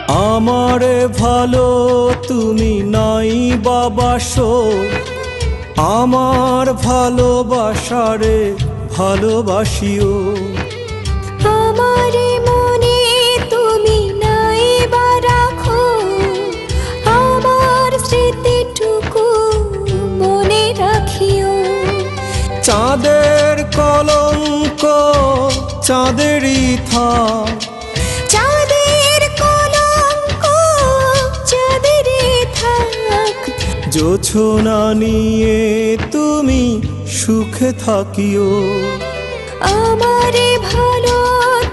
আমারে ভালো তুমি নাই বাবাসো, আমার ভালোবাসারে ভালোবাসিও। আমারে মনে তুমি নাই বা রাখো, আমার স্মৃতিটুকু মনে রাখিও। চাঁদের কলঙ্ক চাঁদেরই থাক, চাঁদের কলঙ্ক চাঁদেরই থাক। জোছনা নিয়ে তুমি সুখে থাকিও। আমারে ভালো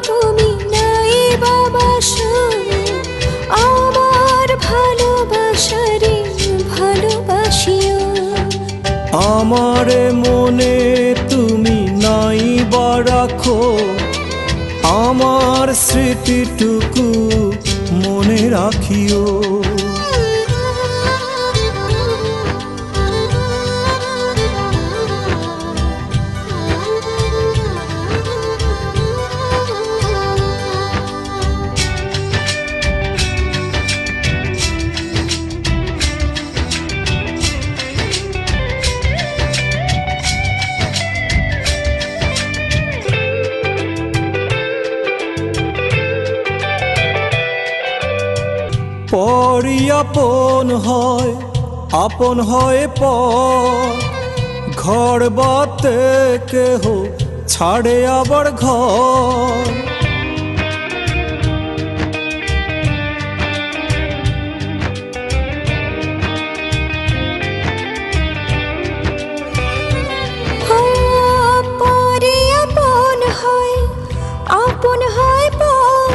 তুমি নাই বাবাসো, আমার ভালোবাসারে ভালোবাসিও। আমারে মনে তুমি নাই বা রাখো, আমার স্মৃতিটুকু মনে রাখিও। পরই আপন হয় পর, ঘর বাতে কেহ ছাড়ে আবার ঘর। পরে আপন হয় পর,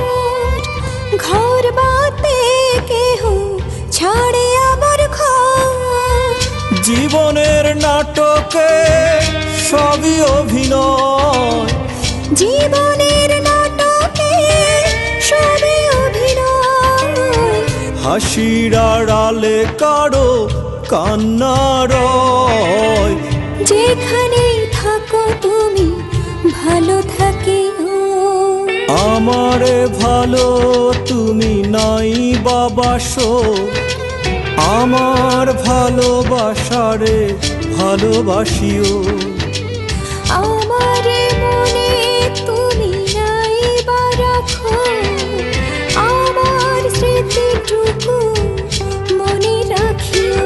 ঘর বাতে কেহ ছাড়ে আবার ঘর। জীবনের নাটকে সবই অভিনয়, জীবনের নাটকে সবে অভিনয়। হাসির আড়ালে কারো কান্না রয়। যেখানে থাকো তুমি ভালো থাকিও। আমারে ভালো তুমি নাই বাবাসো, আমার ভালোবাসারে ভালোবাসিও। আমারে মনে তুমি নাই বা রাখো, আমার স্মৃতিটুকু মনে রাখিও।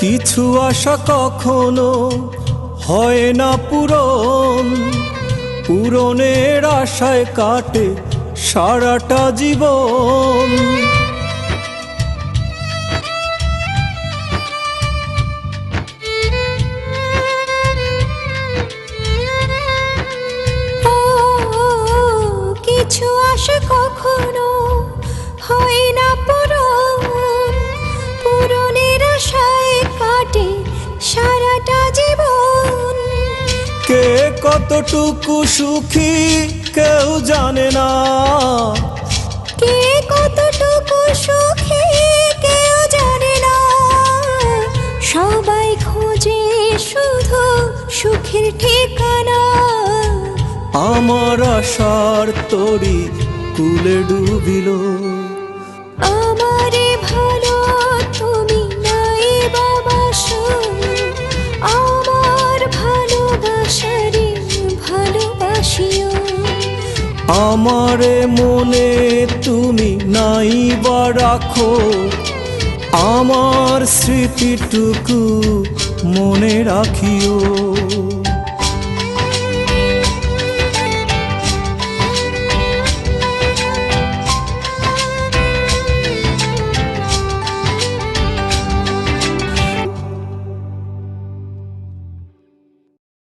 কিছু আশা কখনো হয় না পূরণ, পূরণের আশায় কাটে সারাটা জীবন। কিছু আশা কখনো হয় না পূরণ, পূরণের আশায় কাটে সারাটা জীবন। কে কতটুকু সুখী কেউ জানে না, কে কতটুকু সুখী কেউ জানে না। সবাই খোঁজে শুধু সুখের ঠিকানা। আমার আশার তরি কুলে ডুবিল। আমারে ভালো তুমি নাই বাবাসো, আমার ভালোবাসারে ভালোবাসিও। আমারে মনে তুমি নাই বা রাখো, আমার স্মৃতিটুকু মনে রাখিও।